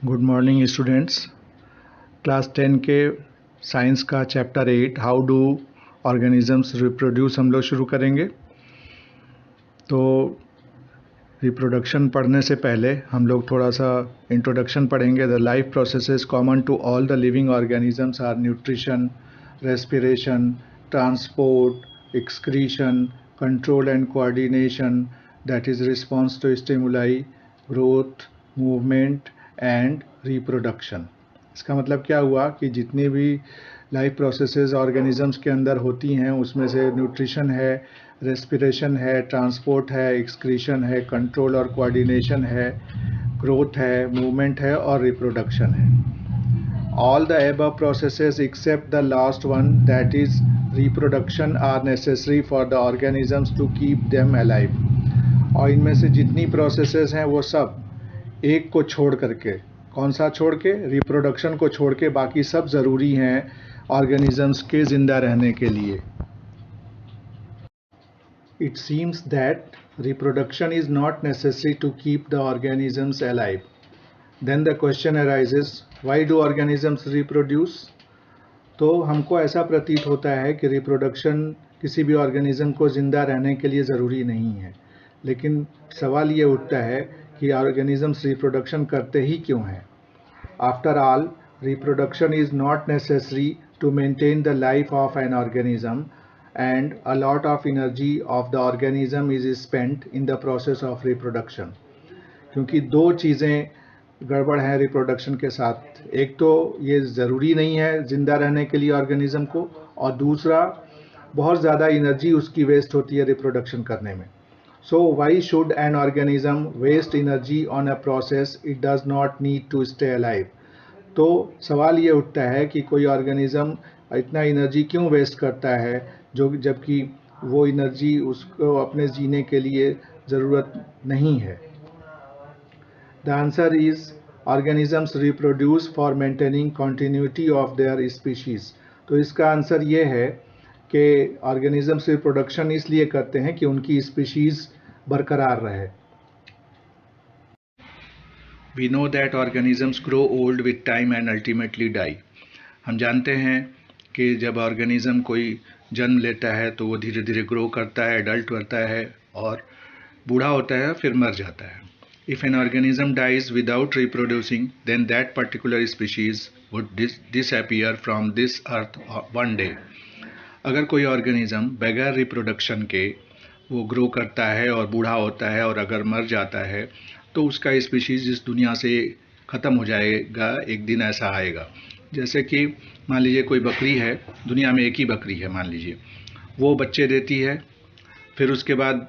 Good morning students. Class 10 के science का chapter 8 how do organisms reproduce हम लोग शुरू करेंगे। तो रिप्रोडक्शन पढ़ने से पहले हम लोग थोड़ा सा इंट्रोडक्शन पढ़ेंगे। The life processes common to all the living organisms are nutrition, respiration, transport, excretion, control and coordination, that is response to stimuli, growth, movement and reproduction. इसका मतलब क्या हुआ कि जितनी भी लाइफ प्रोसेसेस ऑर्गेनिजम्स के अंदर होती हैं उसमें से न्यूट्रिशन है, रेस्पिरेशन है, ट्रांसपोर्ट है, एक्सक्रीशन है, कंट्रोल और कोऑर्डिनेशन है, ग्रोथ है, मूवमेंट है और रिप्रोडक्शन है। All the above processes except the last one, that is reproduction, are necessary for the organisms to keep them alive। और इनमें से जितनी प्रोसेसेस हैं वो सब एक को छोड़ करके, कौन सा छोड़ के? रिप्रोडक्शन को छोड़ के बाकी सब ज़रूरी हैं ऑर्गेनिजम्स के ज़िंदा रहने के लिए। It seems that reproduction is not necessary to keep the organisms alive. Then the question arises, why do organisms reproduce? तो हमको ऐसा प्रतीत होता है कि रिप्रोडक्शन किसी भी ऑर्गेनिज्म को ज़िंदा रहने के लिए ज़रूरी नहीं है, लेकिन सवाल ये उठता है कि ऑर्गेनिजम्स रिप्रोडक्शन करते ही क्यों हैं? After all, reproduction is not necessary to maintain the life of an organism and a lot of energy of the organism is spent in the process of reproduction. क्योंकि दो चीज़ें गड़बड़ है रिप्रोडक्शन के साथ। एक तो ये ज़रूरी नहीं है ज़िंदा रहने के लिए ऑर्गेनिज्म को, और दूसरा बहुत ज़्यादा एनर्जी उसकी वेस्ट होती है रिप्रोडक्शन करने में। So why should an organism waste energy on a process it does not need to stay alive? तो सवाल ये उठता है कि कोई ऑर्गेनिज्म इतना एनर्जी क्यों वेस्ट करता है जो जबकि वो एनर्जी उसको अपने जीने के लिए ज़रूरत नहीं है। The answer is organisms reproduce for maintaining continuity of their species। तो इसका आंसर ये है कि ऑर्गेनिजम्स रिप्रोडक्शन इसलिए करते हैं कि उनकी स्पीशीज़ बरकरार रहे। We know that organisms grow old with time and ultimately die। हम जानते हैं कि जब ऑर्गेनिज्म कोई जन्म लेता है तो वो धीरे धीरे ग्रो करता है, एडल्ट बनता है और बूढ़ा होता है, फिर मर जाता है। If an organism dies without reproducing, then that particular species would disappear from this earth one day। अगर कोई ऑर्गेनिज्म बगैर रिप्रोडक्शन के वो ग्रो करता है और बूढ़ा होता है और अगर मर जाता है तो उसका स्पीशीज़ इस दुनिया से ख़त्म हो जाएगा। एक दिन ऐसा आएगा जैसे कि मान लीजिए कोई बकरी है, दुनिया में एक ही बकरी है मान लीजिए, वो बच्चे देती है, फिर उसके बाद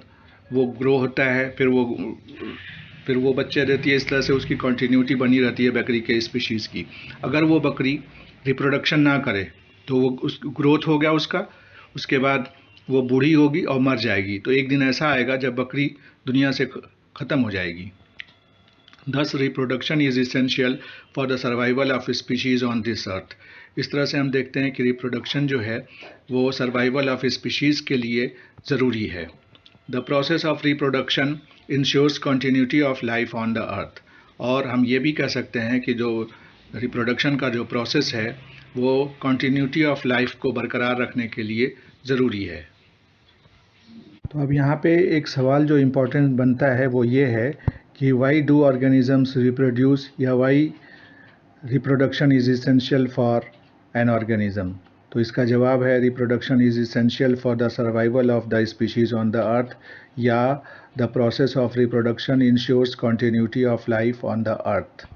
वो ग्रो होता है, फिर वो बच्चे देती है। इस तरह से उसकी कंटिन्यूटी बनी रहती है बकरी के स्पीशीज़ की। अगर वो बकरी रिप्रोडक्शन ना करे तो वो उस ग्रोथ हो गया उसका, उसके बाद वो बूढ़ी होगी और मर जाएगी। तो एक दिन ऐसा आएगा जब बकरी दुनिया से ख़त्म हो जाएगी। Thus reproduction is essential for the survival of species on this earth। इस तरह से हम देखते हैं कि रिप्रोडक्शन जो है वो सर्वाइवल ऑफ स्पीशीज़ के लिए ज़रूरी है। The process of reproduction ensures continuity of life on the earth. और हम ये भी कह सकते हैं कि जो रिप्रोडक्शन का जो प्रोसेस है वो कंटिन्यूटी ऑफ लाइफ को बरकरार रखने के लिए ज़रूरी है। तो अब यहाँ पे एक सवाल जो इम्पोर्टेंट बनता है वो ये है कि वाई डू ऑर्गेनिजम्स रिप्रोड्यूस, या why reproduction is essential for an organism. तो इसका जवाब है reproduction is essential for the survival of the species on the earth, या the process of reproduction ensures continuity of life on the earth.